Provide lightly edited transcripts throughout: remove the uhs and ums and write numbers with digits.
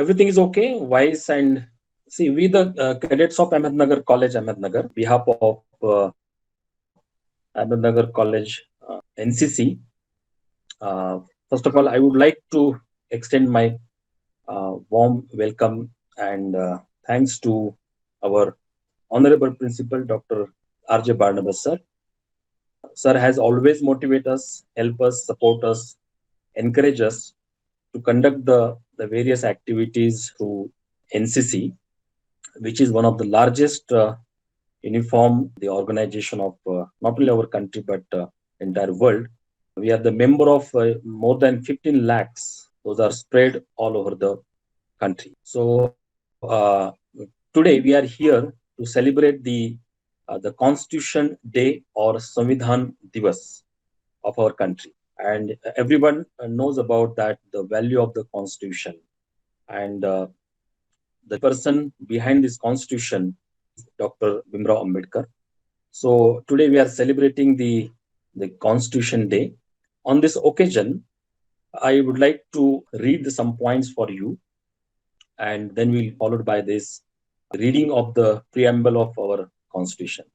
Everything is okay, wise, and see, we the cadets of Ahmednagar College, Ahmednagar, behalf of Ahmednagar College NCC. First of all, I would like to extend my warm welcome and thanks to our honorable principal, Dr. R.J. Barnabas sir. Sir has always motivated us, help us, support us, encourage us to conduct the various activities through NCC, which is one of the largest uniform the organization of not only our country but entire world. We are the member of more than 15 lakhs. Those are spread all over the country. So today we are here to celebrate the Constitution Day or Samvidhan Divas of our country, and everyone knows about that the value of the Constitution, and the person behind this Constitution is Dr. Bhimrao Ambedkar. So today we are celebrating the Constitution Day. On this occasion, I would like to read some points for you, and then we'll followed by this reading of the preamble of our Constitution.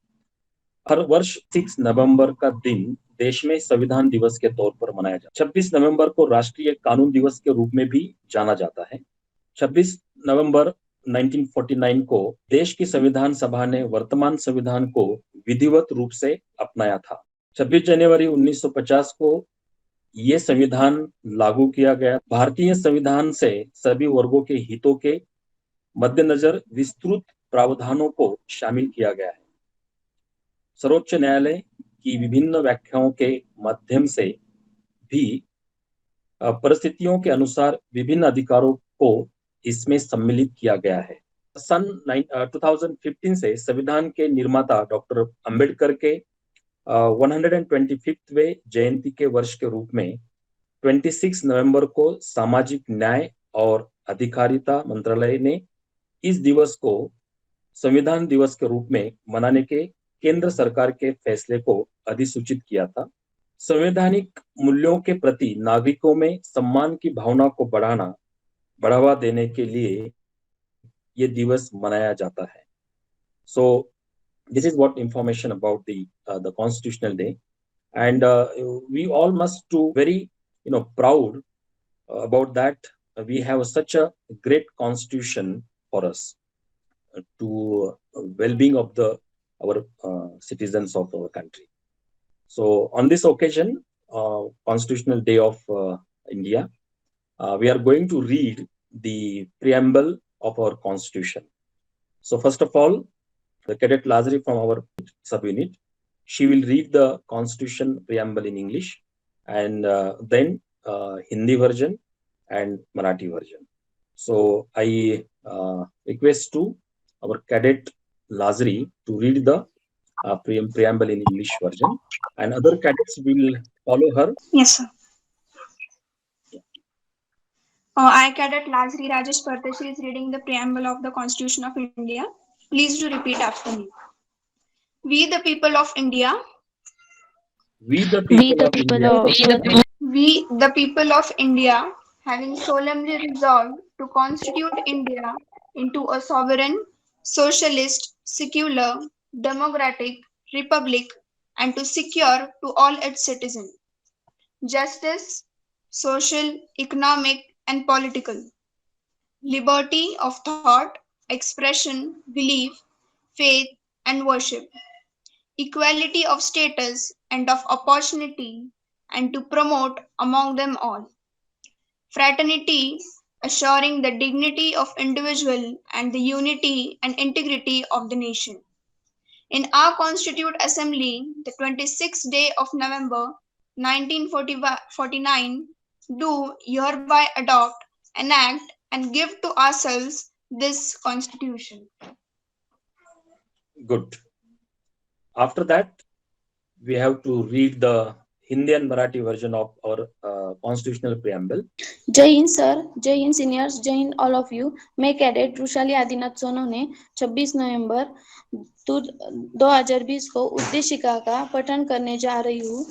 हर वर्ष 6 नवंबर का दिन देश में संविधान दिवस के तौर पर मनाया जाता है। 26 नवंबर को राष्ट्रीय कानून दिवस के रूप में भी जाना जाता है। 26 नवंबर 1949 को देश की संविधान सभा ने वर्तमान संविधान को विधिवत रूप से अपनाया था। 26 जनवरी 1950 को ये संविधान लागू किया गया। भारतीय संविधान से सभी वर्गों के हितों के मद्देनजर विस्तृत प्रावधानों को शामिल किया गया है। सर्वोच्च न्यायालय की विभिन्न व्याख्याओं के माध्यम से भी परिस्थितियों के अनुसार विभिन्न अधिकारों को इसमें सम्मिलित किया गया है। सन 2015 से संविधान के निर्माता डॉक्टर अंबेडकर के 125वें जयंती के वर्ष के रूप में 26 नवंबर को सामाजिक न्याय और अधिकारिता मंत्रालय ने इस दिवस को संविधान दिवस के रूप में मनाने के केंद्र सरकार के फैसले को अधिसूचित किया था। संवैधानिक मूल्यों के प्रति नागरिकों में सम्मान की भावना को बढ़ावा देने के लिए ये दिवस मनाया जाता है। So this is what information about the Constitutional Day, and we all must to very proud about that we have such a great constitution for us to well-being of our citizens of our country. So on this occasion, Constitutional Day of India, we are going to read the preamble of our Constitution. So first of all, the cadet Lazari from our subunit, she will read the Constitution preamble in English, and then Hindi version and Marathi version. So I request to our cadet Lazari to read the preamble in English version, and other cadets will follow her. Yes, sir. I, Cadet Lazari Rajesh Pardeshi, is reading the preamble of the Constitution of India. Please do repeat after me. We the people of India. We the people of India, having solemnly resolved to constitute India into a sovereign, socialist, secular, democratic republic, and to secure to all its citizens justice, social, economic, and political, liberty of thought, expression, belief, faith, and worship, equality of status and of opportunity, and to promote among them all fraternity, assuring the dignity of individual and the unity and integrity of the nation. In our Constituent Assembly, the 26th day of November 1949, do hereby adopt, enact, and give to ourselves this Constitution. Good. After that, we have to read the Hindi and Marathi version of our constitutional preamble. जय Hind sir, जय Hind seniors, जय Hind all of you. मैं cadet Rushali Adinath Sonawane 26 नवंबर 2020 को उद्देशिका का पठन करने जा रही हूँ।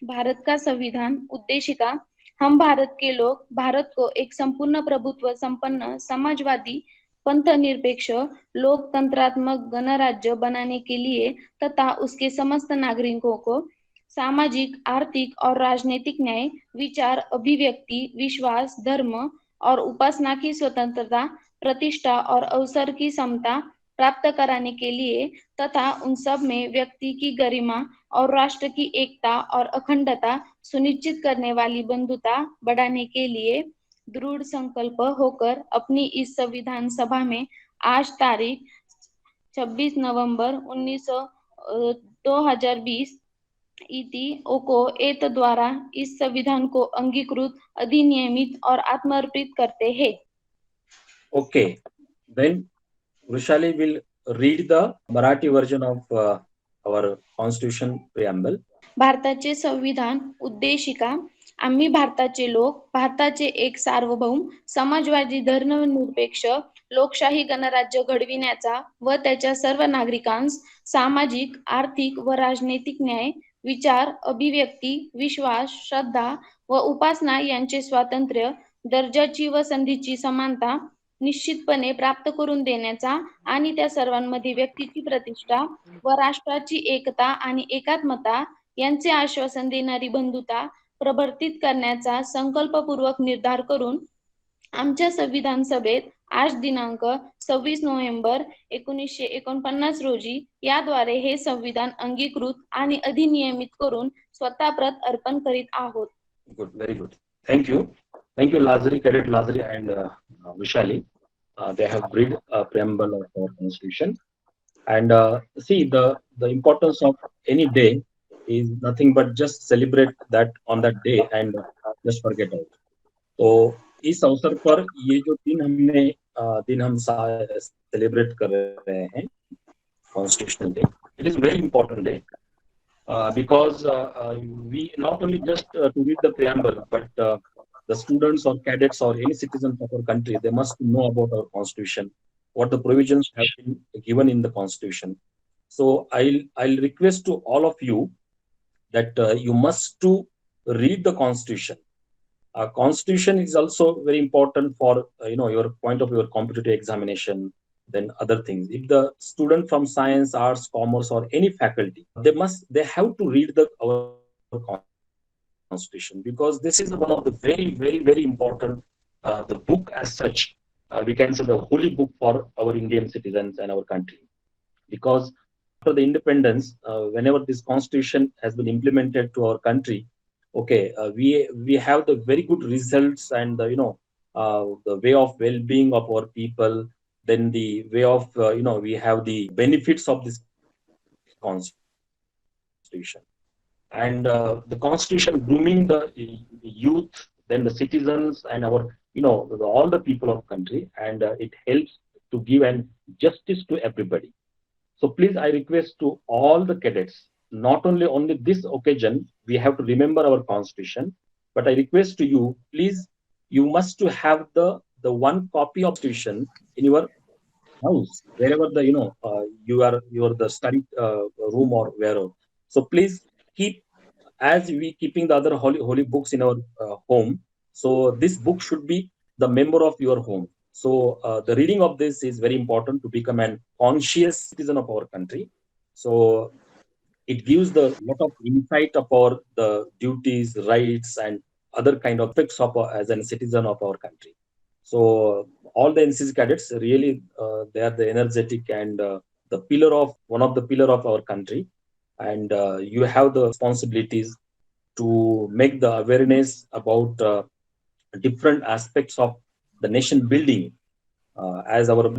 भारत का संविधान उद्देशिका हम भारत के लोग भारत को एक संपूर्ण प्रभुत्व संपन्न समाजवादी पंथ निरपेक्ष लोकतंत्रात्मक गणराज्य बनाने के लिए तथा उसके समस्त नागरिकों को सामाजिक, आर्थिक और राजनीतिक न्याय, विचार, अभिव्यक्ति, विश्वास, धर्म और उपासना की स्वतंत्रता, प्रतिष्ठा और अवसर की समता प्राप्त कराने के लिए तथा उन सब में व्यक्ति की गरिमा और राष्ट्र की एकता और अखंडता सुनिश्चित करने वाली बंधुता बढ़ाने के लिए दृढ़ संकल्प होकर अपनी इस संविधान सभा में आज तारीख 26 नवंबर 2020 इति को एत द्वारा इस संविधान को अंगीकृत, अधिनियमित और आत्मर्पित करते हैं. Okay, then Vrushali will read the Marathi version of our Constitution preamble. भारताचे संविधान उद्देशिका. आम्ही भारताचे लोक भारताचे एक सार्वभौम समाजवादी धर्मनिरपेक्ष लोकशाही गणराज्य घडविण्याचा व त्याच्या सर्व नागरिकांस सामाजिक, आर्थिक व राजनैतिक न्याय, विचार, अभिव्यक्ती, विश्वास, श्रद्धा व उपासना यांचे स्वातंत्र्य, दर्जाची व संधीची समानता निश्चितपणे प्राप्त करून देण्याचा आणि त्या सर्वांमध्ये व्यक्तीची प्रतिष्ठा व राष्ट्राची एकता आणि एकात्मता यांचे आश्वासन देणारी बंधुता प्रवर्तित करण्याचा संकल्पपूर्वक निर्धार करून आमच्या संविधान सभेत आज दिनांक 26 नोव्हेंबर 1949 रोजी याद्वारे हे संविधान अंगीकृत आणि अधिनियमित करून स्वतः प्रत अर्पण करीत आहोत. Good, very good. Thank you. Thank you, Lazari, Cadet Lazari and Vishali. They have read a preamble of our Constitution. And see, the importance of any day is nothing but just celebrate that on that day and just forget it. तो इस अवसर पर ये जो दिन हम celebrate कर रहे हैं constitutional day, it is very important day because we not only just to read the preamble, but the students or cadets or any citizens of our country, they must know about our constitution, what the provisions have been given in the constitution. So I'll request to all of you that you must to read the constitution. Constitution is also very important for your point of your competitive examination, then other things. If the student from science, arts, commerce or any faculty, they have to read our constitution, because this is one of the very, very, very important the book as such. We can say the holy book for our Indian citizens and our country, because after the independence, whenever this constitution has been implemented to our country, okay, we have the very good results and the way of well-being of our people. Then the way of we have the benefits of this constitution, and the constitution grooming the youth, then the citizens and our all the people of country, and it helps to give an justice to everybody. So please, I request to all the cadets, not only this occasion we have to remember our constitution, but I request to you, please, you must to have the one copy of constitution in your house, wherever the you are the study room or wherever. So please keep, as we keeping the other holy books in our home, so this book should be the member of your home. So the reading of this is very important to become an conscious citizen of our country. So it gives the lot of insight about the duties, rights, and other kind of effects of as a citizen of our country. So all the NCC cadets really they are the energetic and one of the pillar of our country, and you have the responsibilities to make the awareness about different aspects of the nation building. As our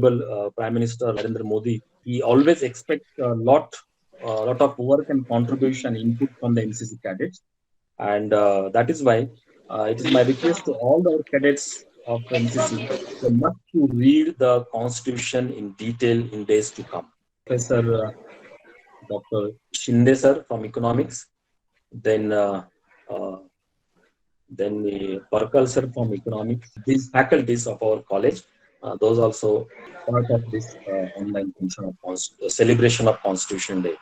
Prime Minister Narendra Modi, he always expects a lot of work and contribution input from the NCC cadets, and that is why it is my request to all our cadets of the NCC to must to read the constitution in detail in days to come. Professor Dr. Shinde sir from economics, then the Parkal sir from economics, these faculties of our college, those also part of this online function of celebration of Constitution Day.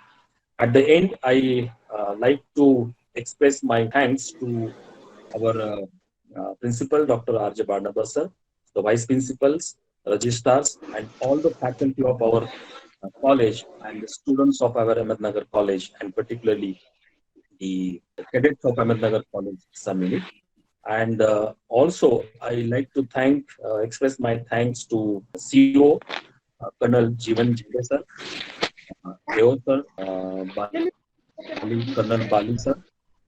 At the end, I like to express my thanks to our Principal Dr. R.J. Barnabas sir, the vice principals, registrars, and all the faculty of our college and the students of our Ahmednagar College, and particularly the cadets of Ahmednagar College, Samini. And also, I like to express my thanks to CEO, Colonel Jeevan Jinde sir, AO sir, Colonel Bali sir,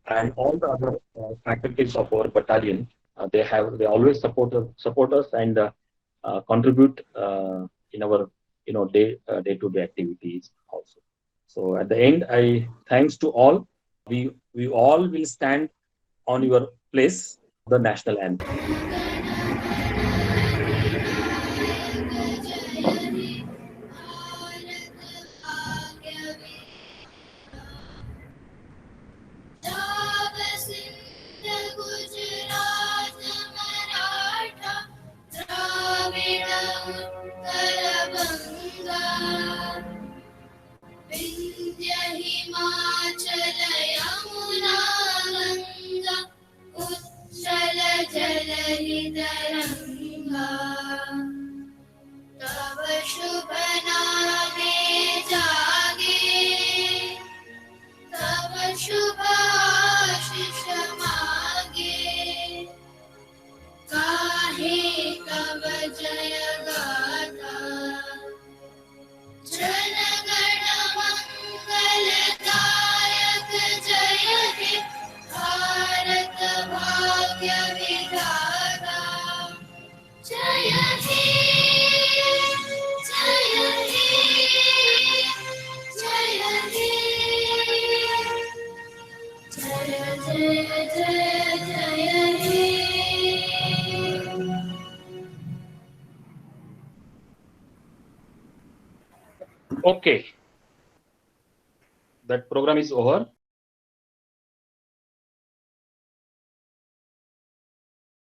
and all the other faculties of our battalion. They always support us and contribute in our day to day activities also. So at the end, I thanks to all. We all will stand on your place, the national anthem. Vindhya Himachal Yamuna Ganga उच्चल जलधि तरंगा तव शुभ नामे जागे तव शुभ आशीष मागे काहे तव जय गाथा जन गण मंगलदायक जय हे भारत भाग्य विधाता जय हे जय हे जय हे जय जय जय जय हे Okay, that program is over.